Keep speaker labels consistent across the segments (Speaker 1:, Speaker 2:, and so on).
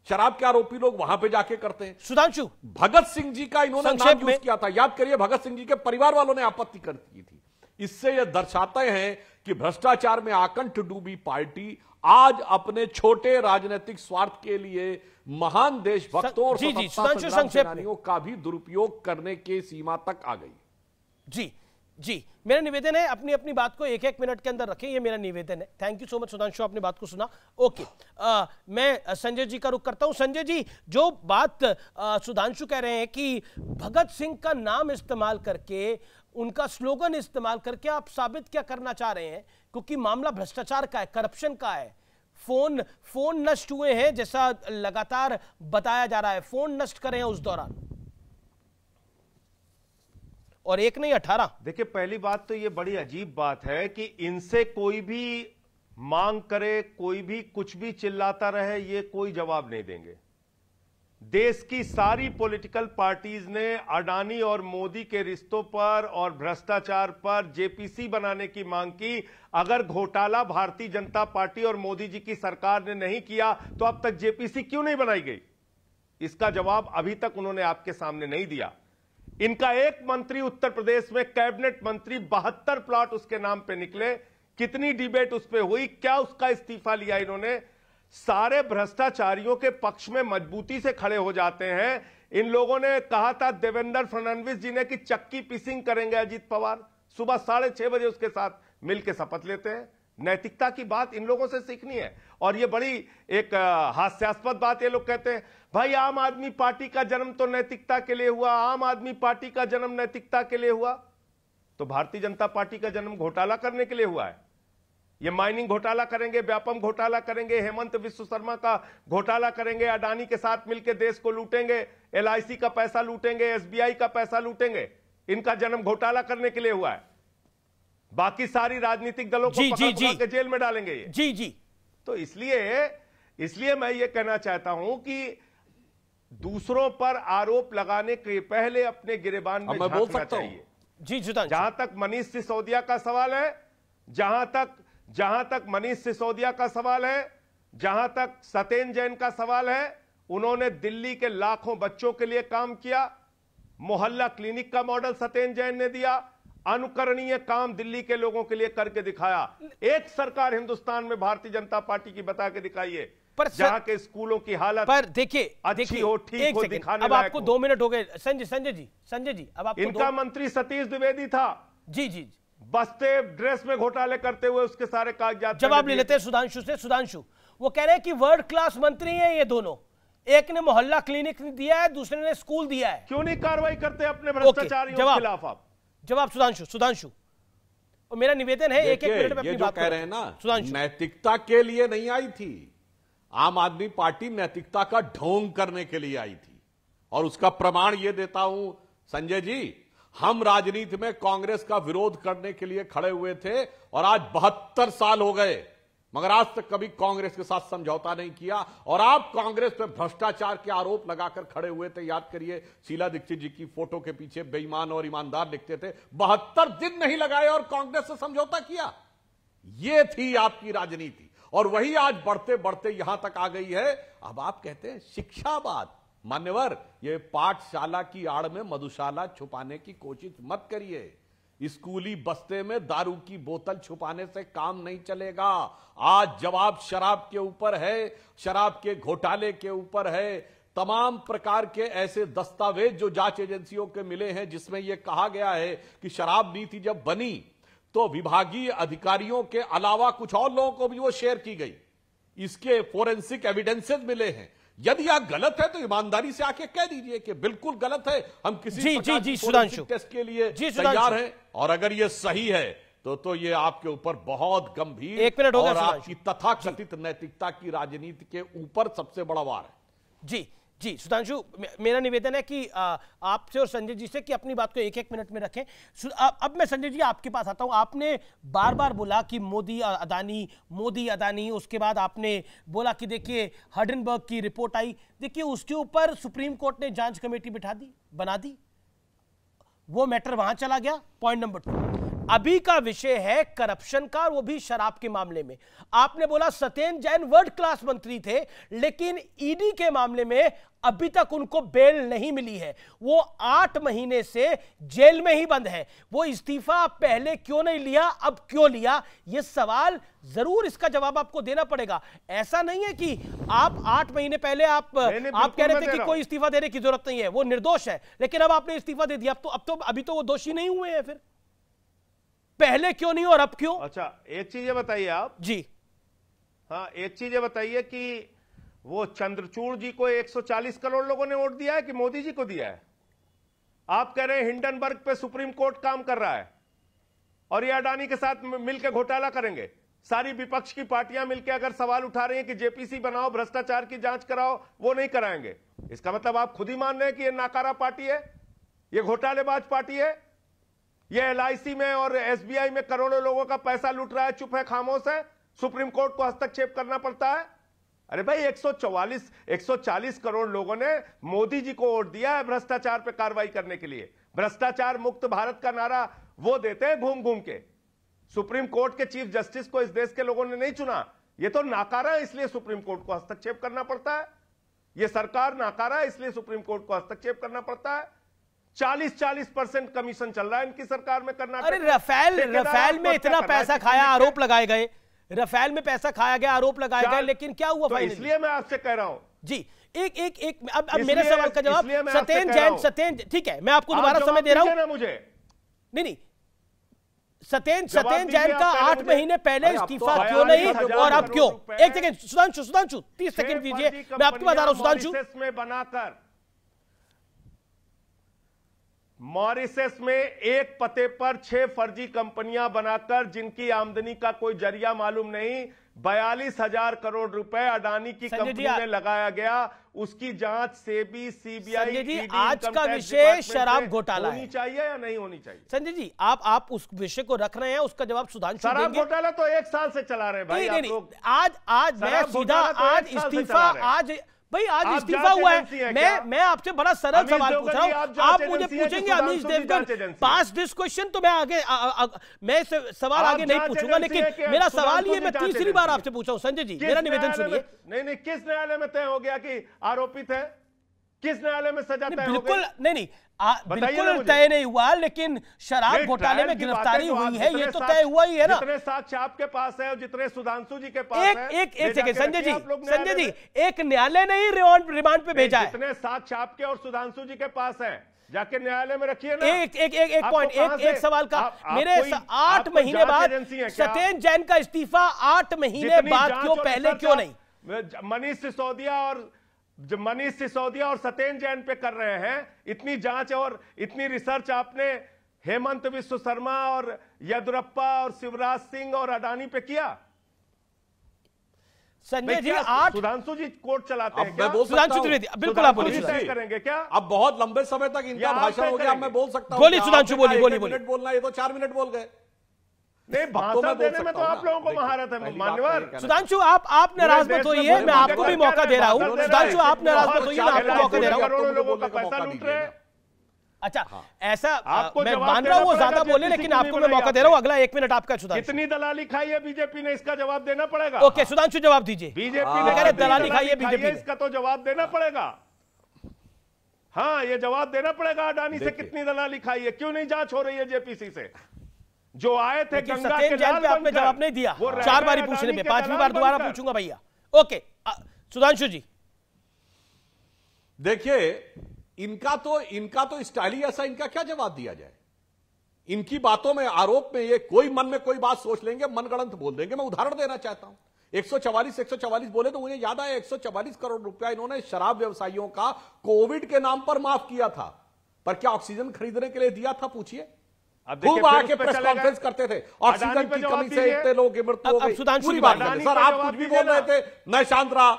Speaker 1: शराब के आरोपी लोग वहां पे जाके करते हैं।
Speaker 2: सुधांशु,
Speaker 1: भगत सिंह जी का इन्होंने नाम यूज किया था, याद करिए, भगत सिंह जी के परिवार वालों ने आपत्ति कर दी थी। इससे यह दर्शाते हैं कि भ्रष्टाचार में आकंठ डूबी पार्टी आज अपने छोटे राजनीतिक स्वार्थ के लिए महान देशभक्तों और स्वतंत्रता संग्राम सेनानियों का भी दुरुपयोग करने की सीमा तक आ गई।
Speaker 2: जी जी, मेरा निवेदन है अपनी अपनी बात को एक एक मिनट के अंदर रखें, ये मेरा निवेदन है। Thank you so much Sudhanshu, आपने बात को सुना। ओके, मैं संजय जी का रुख करता हूं। संजय जी, जो बात सुधांशु कह रहे हैं कि भगत सिंह का नाम इस्तेमाल करके, उनका स्लोगन इस्तेमाल करके आप साबित क्या करना चाह रहे हैं? क्योंकि मामला भ्रष्टाचार का है, करप्शन का है। फोन नष्ट हुए हैं जैसा लगातार बताया जा रहा है, फोन नष्ट करे हैं उस दौरान, और एक नहीं 18।
Speaker 3: देखिए, पहली बात तो ये बड़ी अजीब बात है कि इनसे कोई भी मांग करे, कोई भी कुछ भी चिल्लाता रहे, ये कोई जवाब नहीं देंगे। देश की सारी पॉलिटिकल पार्टीज ने अडानी और मोदी के रिश्तों पर और भ्रष्टाचार पर जेपीसी बनाने की मांग की। अगर घोटाला भारतीय जनता पार्टी और मोदी जी की सरकार ने नहीं किया तो अब तक जेपीसी क्यों नहीं बनाई गई? इसका जवाब अभी तक उन्होंने आपके सामने नहीं दिया। इनका एक मंत्री उत्तर प्रदेश में कैबिनेट मंत्री, 72 प्लॉट उसके नाम पे निकले, कितनी डिबेट उस पे हुई, क्या उसका इस्तीफा लिया इन्होंने? सारे भ्रष्टाचारियों के पक्ष में मजबूती से खड़े हो जाते हैं। इन लोगों ने कहा था देवेंद्र फडणवीस जी ने कि चक्की पिसिंग करेंगे अजीत पवार, सुबह 6:30 बजे उसके साथ मिलकर शपथ लेते हैं। नैतिकता की बात इन लोगों से सीखनी है। और ये बड़ी एक हास्यास्पद बात, ये लोग कहते हैं भाई आम आदमी पार्टी का जन्म तो नैतिकता के लिए हुआ, आम आदमी पार्टी का जन्म नैतिकता के लिए हुआ। तो भारतीय जनता पार्टी का जन्म घोटाला करने के लिए हुआ है। ये माइनिंग घोटाला करेंगे, व्यापम घोटाला करेंगे, हेमंत विश्व शर्मा का घोटाला करेंगे, अडानी के साथ मिलकर देश को लूटेंगे, LIC का पैसा लूटेंगे, SBI का पैसा लूटेंगे। इनका जन्म घोटाला करने के लिए हुआ है। बाकी सारी राजनीतिक दलों को पकड़ के जेल में डालेंगे ये।
Speaker 2: जी जी।
Speaker 3: तो इसलिए मैं ये कहना चाहता हूं कि दूसरों पर आरोप लगाने के पहले अपने गिरेबान में झांकना चाहिए।
Speaker 2: जी,
Speaker 3: जहां तक मनीष सिसोदिया का सवाल है, जहां तक मनीष सिसोदिया का सवाल है, जहां तक सत्येंद्र जैन का सवाल है, उन्होंने दिल्ली के लाखों बच्चों के लिए काम किया। मोहल्ला क्लिनिक का मॉडल सत्येंद्र जैन ने दिया। अनुकरणीय काम दिल्ली के लोगों के लिए करके दिखाया। एक सरकार हिंदुस्तान में भारतीय जनता पार्टी की बता के दिखाइए जहां के स्कूलों की हालत
Speaker 2: पर देखिए
Speaker 3: अच्छी हो, ठीक हो, दिखाने
Speaker 2: अब आपको 2 मिनट हो गए। संजय जी अब आपको
Speaker 3: इनका मंत्री सतीश द्विवेदी था।
Speaker 2: जी,
Speaker 3: बस्ते ड्रेस में घोटाले करते हुए उसके सारे कागजात
Speaker 2: जवाब ले लेते हैं सुधांशु से। सुधांशु, वो कह रहे हैं कि वर्ल्ड क्लास मंत्री हैं ये दोनों, एक ने मोहल्ला क्लिनिक दिया है, दूसरे ने स्कूल दिया है।
Speaker 3: क्यों नहीं कार्रवाई करते अपने भ्रष्टाचारियों के खिलाफ? आप
Speaker 2: जवाब सुधांशु, और मेरा निवेदन है एक मिनट में अपनी बात
Speaker 1: कह रहे हैं ना, नैतिकता के लिए नहीं आई थी आम आदमी पार्टी, नैतिकता का ढोंग करने के लिए आई थी। और उसका प्रमाण यह देता हूं संजय जी, हम राजनीति में कांग्रेस का विरोध करने के लिए खड़े हुए थे और आज 72 साल हो गए, मगर आज तक कभी कांग्रेस के साथ समझौता नहीं किया। और आप कांग्रेस पे भ्रष्टाचार के आरोप लगाकर खड़े हुए थे। याद करिए, शीला दीक्षित जी की फोटो के पीछे बेईमान और ईमानदार लिखते थे। 72 दिन नहीं लगाए और कांग्रेस से समझौता किया। यह थी आपकी राजनीति, और वही आज बढ़ते बढ़ते यहां तक आ गई है। अब आप कहते हैं शिक्षावाद। मान्यवर, ये पाठशाला की आड़ में मधुशाला छुपाने की कोशिश मत करिए। स्कूली बस्ते में दारू की बोतल छुपाने से काम नहीं चलेगा। आज जवाब शराब के ऊपर है, शराब के घोटाले के ऊपर है। तमाम प्रकार के ऐसे दस्तावेज जो जांच एजेंसियों के मिले हैं, जिसमें यह कहा गया है कि शराब नीति जब बनी तो विभागीय अधिकारियों के अलावा कुछ और लोगों को भी वो शेयर की गई। इसके फोरेंसिक एविडेंसेस मिले हैं। यदि आप गलत है तो ईमानदारी से आके कह दीजिए कि बिल्कुल गलत है, हम किसी प्रकार की फोरेंसिक टेस्ट के लिए तैयार हैं। और अगर ये सही है तो ये आपके ऊपर बहुत गंभीर और आपकी तथाकथित नैतिकता की राजनीति के ऊपर सबसे बड़ा वार है।
Speaker 2: जी सुधांशु, मेरा निवेदन है कि आपसे और संजय जी से कि अपनी बात को 1-1 मिनट में रखें। अब मैं संजय जी आपके पास आता हूं। आपने बार बार बोला कि मोदी अदानी, उसके बाद आपने बोला कि देखिए हिंडनबर्ग की रिपोर्ट आई, देखिए उसके ऊपर सुप्रीम कोर्ट ने जांच कमेटी बना दी, वो मैटर वहां चला गया। पॉइंट नंबर 2, अभी का विषय है करप्शन का, वो भी शराब के मामले में। आपने बोला सत्येंद्र जैन वर्ल्ड क्लास मंत्री थे, लेकिन ईडी के मामले में अभी तक उनको बेल नहीं मिली है। वो 8 महीने से जेल में ही बंद है। वो इस्तीफा पहले क्यों नहीं लिया, अब क्यों लिया, ये सवाल जरूर, इसका जवाब आपको देना पड़ेगा। ऐसा नहीं है कि आप 8 महीने पहले आप कह रहे थे कि कोई इस्तीफा देने की जरूरत नहीं है, वो निर्दोष है, लेकिन अब आपने इस्तीफा दे दिया। अभी तो वो दोषी नहीं हुए हैं, फिर पहले क्यों नहीं और अब क्यों?
Speaker 3: अच्छा, एक चीज ये बताइए आप
Speaker 2: जी।
Speaker 3: हाँ, एक चीज ये बताइए कि वो चंद्रचूड़ जी को 140 करोड़ लोगों ने वोट दिया है कि मोदी जी को दिया है? आप कह रहे हैं हिंडनबर्ग पे सुप्रीम कोर्ट काम कर रहा है और ये अडानी के साथ मिलकर घोटाला करेंगे। सारी विपक्ष की पार्टियां मिलकर अगर सवाल उठा रही हैं कि जेपीसी बनाओ, भ्रष्टाचार की जांच कराओ, वो नहीं कराएंगे। इसका मतलब आप खुद ही मान रहे हैं कि ये नाकारा पार्टी है, ये घोटालेबाज पार्टी है, ये LIC में और SBI में करोड़ों लोगों का पैसा लूट रहा है, चुप है, खामोश है, सुप्रीम कोर्ट को हस्तक्षेप करना पड़ता है। अरे भाई 140 करोड़ लोगों ने मोदी जी को वोट दिया है भ्रष्टाचार पे कार्रवाई करने के लिए। भ्रष्टाचार मुक्त भारत का नारा वो देते हैं घूम घूम के। सुप्रीम कोर्ट के चीफ जस्टिस को इस देश के लोगों ने नहीं चुना, ये तो नाकारा है, इसलिए सुप्रीम कोर्ट को हस्तक्षेप करना पड़ता है। ये सरकार नाकारा है, इसलिए सुप्रीम कोर्ट को हस्तक्षेप करना पड़ता है। 40% कमीशन चल रहा है इनकी सरकार में कर्नाटक।
Speaker 2: अरे रफेल में इतना पैसा खाया, आरोप लगाए गए, रफेल में पैसा खाया गया, आरोप लगाए गए, लेकिन क्या हुआ?
Speaker 3: तो इसलिए मैं आपसे कह रहा हूं
Speaker 2: जी, एक अब मेरे सवाल का जवाब सत्येंद्र, ठीक है, मैं आपको दोबारा समय दे रहा हूं।
Speaker 3: मुझे
Speaker 2: नहीं, सत्येंद्र जैन का 8 महीने पहले इस्तीफा क्यों नहीं और अब क्यों? एक सेकंड सुधांशु 30 सेकंड दीजिए, मैं आपकी बात आ रहा हूं। सुधांशु
Speaker 3: में बनाकर मॉरिशस में एक पते पर 6 फर्जी कंपनियां बनाकर, जिनकी आमदनी का कोई जरिया मालूम नहीं, 42,000 करोड़ रुपए अडानी की कंपनी में लगाया गया। उसकी जांच सेबी, CBI,
Speaker 2: जी, आज का विषय शराब घोटाला
Speaker 3: होनी चाहिए या नहीं होनी चाहिए?
Speaker 2: संजय जी, आप उस विषय को रख रहे हैं, उसका जवाब सुधांशु देंगे।
Speaker 3: शराब घोटाला तो 1 साल से चला रहे हैं भाई।
Speaker 2: नहीं, आज मैं सीधा आज इस्तीफा आज इस्तीफा हुआ है। मैं आपसे बड़ा सरल सवाल पूछ रहा हूं, आप मुझे पूछेंगे अमीश देवगन पास दिस क्वेश्चन, तो मैं आगे मैं सवाल आगे नहीं पूछूंगा, लेकिन मेरा सवाल ये मैं तीसरी बार आपसे पूछा हूं। संजय जी, मेरा निवेदन सुनिए।
Speaker 3: नहीं, किस न्यायालय में तय हो गया कि आरोपित है? किस न्यायालय में सजा तय हो गई?
Speaker 2: बिल्कुल नहीं, बिल्कुल तय नहीं हुआ, लेकिन शराब घोटाले में गिरफ्तारी हुई है, ये तो तय हुआ ही है ना।
Speaker 3: जितने साक्ष्य आपके पास है और जितने सुधांशु जी के पास है,
Speaker 2: एक सेकंड संजय जी, एक न्यायालय नहीं रिमांड पे भेजा है।
Speaker 3: जितने साक्ष्य आपके और सुधांशु जी के पास है, जाके न्यायालय में रखिए ना।
Speaker 2: एक पॉइंट, एक सवाल का, मेरे 8 महीने बाद सत्येंद्र जैन का इस्तीफा 8 महीने बाद क्यों, पहले क्यों नहीं?
Speaker 3: मनीष सिसोदिया और सत्येंद्र जैन पे कर रहे हैं। इतनी जांच और इतनी रिसर्च आपने हेमंत विश्व शर्मा और येदुरप्पा और शिवराज सिंह और अडानी पे किया?
Speaker 2: संजय जी, 8
Speaker 3: सुधांशु जी कोर्ट चलाते हैं क्या?
Speaker 2: सुधांशु जी बिल्कुल आप बोलिए।
Speaker 3: करेंगे क्या?
Speaker 1: अब बहुत लंबे समय तक इनका भाषण हो गया, मैं बोल सकता हूं।
Speaker 2: बोलिए सुधांशु, बोलिए।
Speaker 1: मिनट बोलना, ये तो 4 मिनट बोल गए।
Speaker 3: नहीं, भाषण देने में तो आप लोगों को महारत है मान्यवर।
Speaker 2: सुधांशु, आप नाराज मत होइए, मैं आपको भी मौका दे रहा हूं। सुधांशु, आप नाराज मत होइए, मैं आपको मौका दे रहा हूं।
Speaker 3: करोड़ों लोगों का पैसा लूट रहे हैं।
Speaker 2: अच्छा, ऐसा मैं मान रहा हूं वो ज्यादा बोले, लेकिन आपको मैं मौका दे रहा हूं। अगला 1 मिनट आपका। सुधांशु,
Speaker 3: कितनी दलाली खाई है बीजेपी ने, इसका जवाब देना पड़ेगा।
Speaker 2: ओके सुधांशु, जवाब दीजिए।
Speaker 3: बीजेपी ने
Speaker 2: दलाली खाई है, बीजेपी
Speaker 3: इसका तो जवाब देना पड़ेगा। हाँ, ये जवाब देना पड़ेगा। अडानी से कितनी दलाली खाई है, क्यों नहीं जांच हो रही है जेपीसी से? जो आए थे गंगा के लाल,
Speaker 2: पे आपने जवाब नहीं दिया। 4 बारी पूछने पे, 5वीं बार दोबारा पूछूंगा भैया। ओके सुधांशु जी,
Speaker 1: देखिए इनका तो स्टाइल ही ऐसा, इनका क्या जवाब दिया जाए? इनकी बातों में, आरोप में, ये कोई मन में कोई बात सोच लेंगे, मनगढ़ंत बोल देंगे। मैं उदाहरण देना चाहता हूं। 144 बोले तो मुझे याद आया 144 करोड़ रुपया इन्होंने शराब व्यवसायियों का कोविड के नाम पर माफ किया था। पर क्या ऑक्सीजन खरीदने के लिए दिया था? पूछिए। खूब आके प्रेस कॉन्फ्रेंस करते थे, ऑक्सीजन की कमी से इतने लोगों की मृत्यु हो गई। पूरी बात करते सर, आप कुछ भी बोल रहे थे, मैं शांत रहा।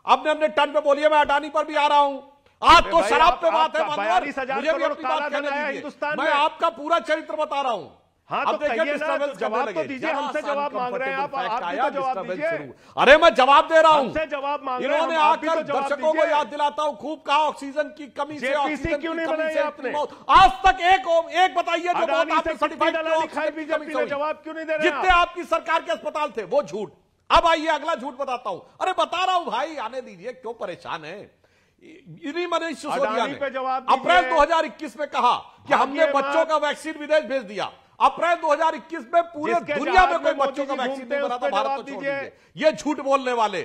Speaker 1: अपने टर्न पे बोलिए, मैं अडानी पर भी आ रहा हूं। आज तो शराब पे बात है, मुझे भी अपनी बात कहने दीजिए। मैं आपका पूरा चरित्र बता रहा हूं।
Speaker 3: हाँ, तो
Speaker 1: अब देखिए
Speaker 3: कहिए ना,
Speaker 1: डिस्टर्बेंस
Speaker 3: तो जवाब
Speaker 1: करने
Speaker 3: तो
Speaker 1: लगे।
Speaker 3: दीजिए,
Speaker 1: जरा
Speaker 3: हमसे
Speaker 1: सा
Speaker 3: जवाब मांग रहे हैं आप
Speaker 1: uncomfortable fact
Speaker 3: भी
Speaker 1: आया,
Speaker 3: तो जवाब
Speaker 1: disturbance
Speaker 3: दीजिए।
Speaker 1: शुरू। अरे मैं जवाब दे रहा हूं,
Speaker 3: हमसे जवाब मांग रहे हैं,
Speaker 1: इन्होंने
Speaker 3: आप भी तो
Speaker 1: आकर
Speaker 3: जवाब
Speaker 1: दर्शकों को
Speaker 3: दीजिए।
Speaker 1: याद दिलाता हूं, खूब कहा ऑक्सीजन की कमी से,
Speaker 3: JPC
Speaker 1: ऑक्सीजन
Speaker 3: क्यों
Speaker 1: की
Speaker 3: नहीं
Speaker 1: कमी
Speaker 3: बनाई
Speaker 1: से
Speaker 3: आपने?
Speaker 1: इतनी मौत। आज तक एक बताइए जो
Speaker 3: अडानी
Speaker 1: मौत
Speaker 3: से
Speaker 1: आपने
Speaker 3: कितनी
Speaker 1: सर्टिफाइड
Speaker 3: दलाली खाई बीजेपी ने, जवाब क्यों नहीं दे रहे
Speaker 1: जितने
Speaker 3: आप?
Speaker 1: आपकी सरकार के अस्पताल थे वो झूठ। अब आइए अगला झूठ बताता हूं। अरे बता रहा हूं भाई, आने दीजिए, क्यों परेशान है। इन्हीं मनीष सिसोदिया ने
Speaker 3: पे जवाब दीजिए।
Speaker 1: अप्रैल 2021 में कहा कि हमने
Speaker 3: भाग्य
Speaker 1: बच्चों का वैक्सीन विदेश भेज दिया। अप्रैल 2021 में पूरे
Speaker 3: जिसके
Speaker 1: दुनिया में
Speaker 3: जहाज
Speaker 1: कोई
Speaker 3: में
Speaker 1: बच्चों का
Speaker 3: मोदी जी
Speaker 1: वैक्सीन नहीं
Speaker 3: घूमते हैं,
Speaker 1: बना
Speaker 3: उस
Speaker 1: था,
Speaker 3: पे
Speaker 1: भारत
Speaker 3: जवाब
Speaker 1: को छोड़
Speaker 3: दीजिए।
Speaker 1: दीजिए। ये झूठ बोलने वाले